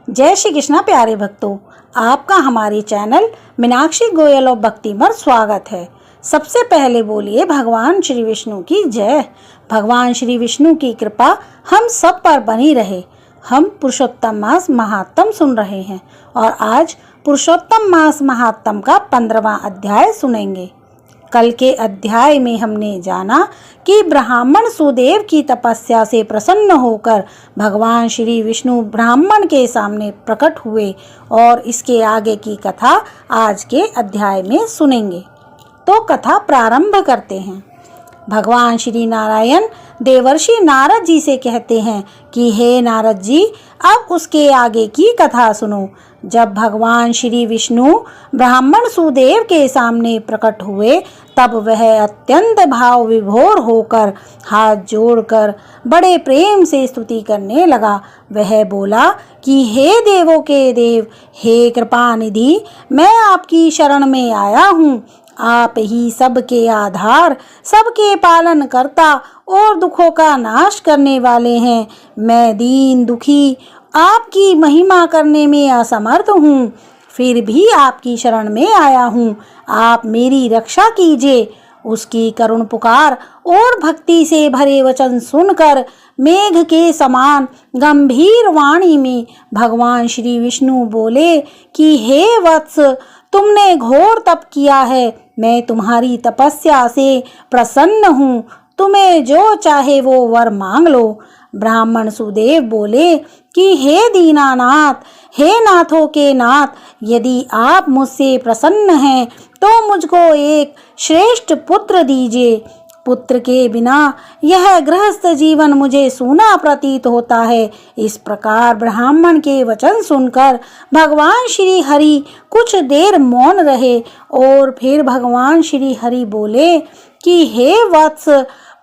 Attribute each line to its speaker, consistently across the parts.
Speaker 1: जय श्री कृष्णा प्यारे भक्तों, आपका हमारे चैनल मीनाक्षी गोयल ऑफ भक्ति में स्वागत है। सबसे पहले बोलिए भगवान श्री विष्णु की जय। भगवान श्री विष्णु की कृपा हम सब पर बनी रहे। हम पुरुषोत्तम मास महात्म सुन रहे हैं और आज पुरुषोत्तम मास महात्म का 15वां अध्याय सुनेंगे। कल के अध्याय में हमने जाना कि ब्राह्मण सुदेव की तपस्या से प्रसन्न होकर भगवान श्री विष्णु ब्राह्मण के सामने प्रकट हुए और इसके आगे की कथा आज के अध्याय में सुनेंगे। तो कथा प्रारंभ करते हैं। भगवान श्री नारायण देवर्षि नारद जी से कहते हैं कि हे नारद जी, अब उसके आगे की कथा सुनो। जब भगवान श्री विष्णु ब्राह्मण सुदेव के सामने प्रकट हुए तब वह अत्यंत भाव विभोर होकर हाथ जोड़कर बड़े प्रेम से स्तुति करने लगा। वह बोला कि हे देवों के देव, हे कृपा निधि, मैं आपकी शरण में आया हूँ। आप ही सबके आधार, सबके पालन करता और दुखों का नाश करने वाले हैं। मैं दीन दुखी आपकी महिमा करने में असमर्थ हूँ, फिर भी आपकी शरण में आया हूँ। आप मेरी रक्षा कीजिए। उसकी करुण पुकार और भक्ति से भरे वचन सुनकर मेघ के समान गंभीर वाणी में भगवान श्री विष्णु बोले कि हे वत्स, तुमने घोर तप किया है। मैं तुम्हारी तपस्या से प्रसन्न हूँ। तुम्हें जो चाहे वो वर मांग लो। ब्राह्मण सुदेव बोले कि हे दीनानाथ, हे नाथों के नाथ, यदि आप मुझसे प्रसन्न हैं तो मुझको एक श्रेष्ठ पुत्र दीजिए। पुत्र के बिना यह गृहस्थ जीवन मुझे सूना प्रतीत होता है। इस प्रकार ब्राह्मण के वचन सुनकर भगवान श्री हरि कुछ देर मौन रहे और फिर भगवान श्री हरि बोले कि हे वत्स,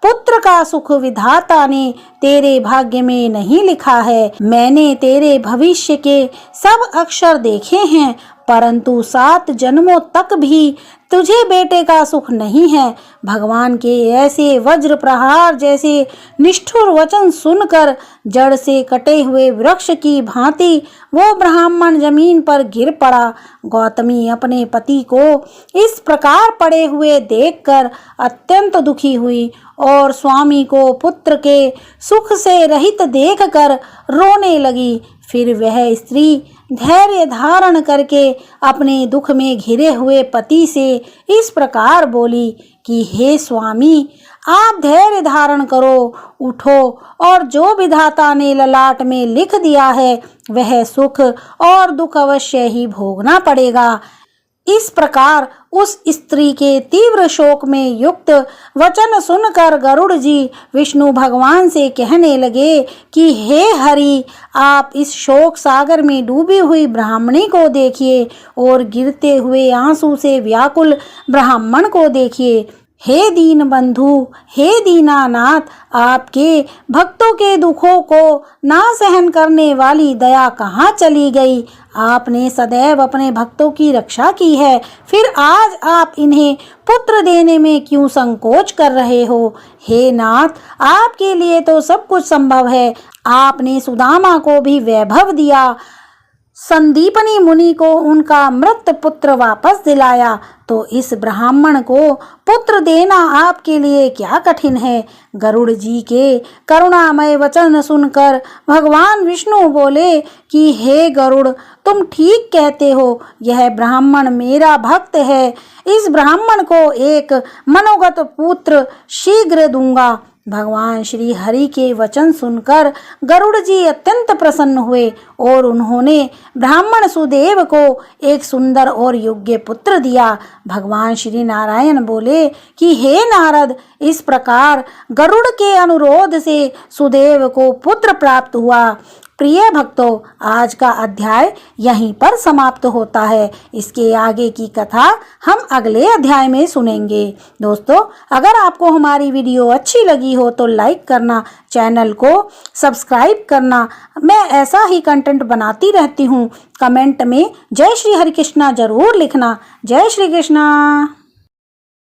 Speaker 1: पुत्र का सुख विधाता ने तेरे भाग्य में नहीं लिखा है। मैंने तेरे भविष्य के सब अक्षर देखे हैं, परंतु 7 जन्मों तक भी तुझे बेटे का सुख नहीं है। भगवान के ऐसे वज्र प्रहार जैसे निष्ठुर वचन सुनकर जड़ से कटे हुए वृक्ष की भांति वो ब्राह्मण जमीन पर गिर पड़ा। गौतमी अपने पति को इस प्रकार पड़े हुए देखकर अत्यंत दुखी हुई और स्वामी को पुत्र के सुख से रहित देखकर रोने लगी। फिर वह स्त्री धैर्य धारण करके अपने दुख में घिरे हुए पति से इस प्रकार बोली कि हे स्वामी, आप धैर्य धारण करो, उठो और जो विधाता ने ललाट में लिख दिया है वह सुख और दुख अवश्य ही भोगना पड़ेगा। इस प्रकार उस स्त्री के तीव्र शोक में युक्त वचन सुनकर गरुड़ जी विष्णु भगवान से कहने लगे कि हे हरि, आप इस शोक सागर में डूबी हुई ब्राह्मणी को देखिए और गिरते हुए आंसू से व्याकुल ब्राह्मण को देखिए। हे दीन बंधु, हे दीनानाथ, आपके भक्तों के दुखों को ना सहन करने वाली दया कहाँ चली गई? आपने सदैव अपने भक्तों की रक्षा की है, फिर आज आप इन्हें पुत्र देने में क्यों संकोच कर रहे हो? हे नाथ, आपके लिए तो सब कुछ संभव है। आपने सुदामा को भी वैभव दिया, संदीपनी मुनि को उनका मृत पुत्र वापस दिलाया, तो इस ब्राह्मण को पुत्र देना आपके लिए क्या कठिन है? गरुड़ जी के करुणामय वचन सुनकर भगवान विष्णु बोले कि हे गरुड़, तुम ठीक कहते हो। यह ब्राह्मण मेरा भक्त है। इस ब्राह्मण को एक मनोगत पुत्र शीघ्र दूंगा। भगवान श्री हरि के वचन सुनकर गरुड़ जी अत्यंत प्रसन्न हुए और उन्होंने ब्राह्मण सुदेव को एक सुंदर और योग्य पुत्र दिया। भगवान श्री नारायण बोले कि हे नारद, इस प्रकार गरुड़ के अनुरोध से सुदेव को पुत्र प्राप्त हुआ। प्रिय भक्तों, आज का अध्याय यहीं पर समाप्त होता है। इसके आगे की कथा हम अगले अध्याय में सुनेंगे। दोस्तों, अगर आपको हमारी वीडियो अच्छी लगी हो तो लाइक करना, चैनल को सब्सक्राइब करना। मैं ऐसा ही कंटेंट बनाती रहती हूँ। कमेंट में जय श्री हरि कृष्णा जरूर लिखना। जय श्री कृष्णा।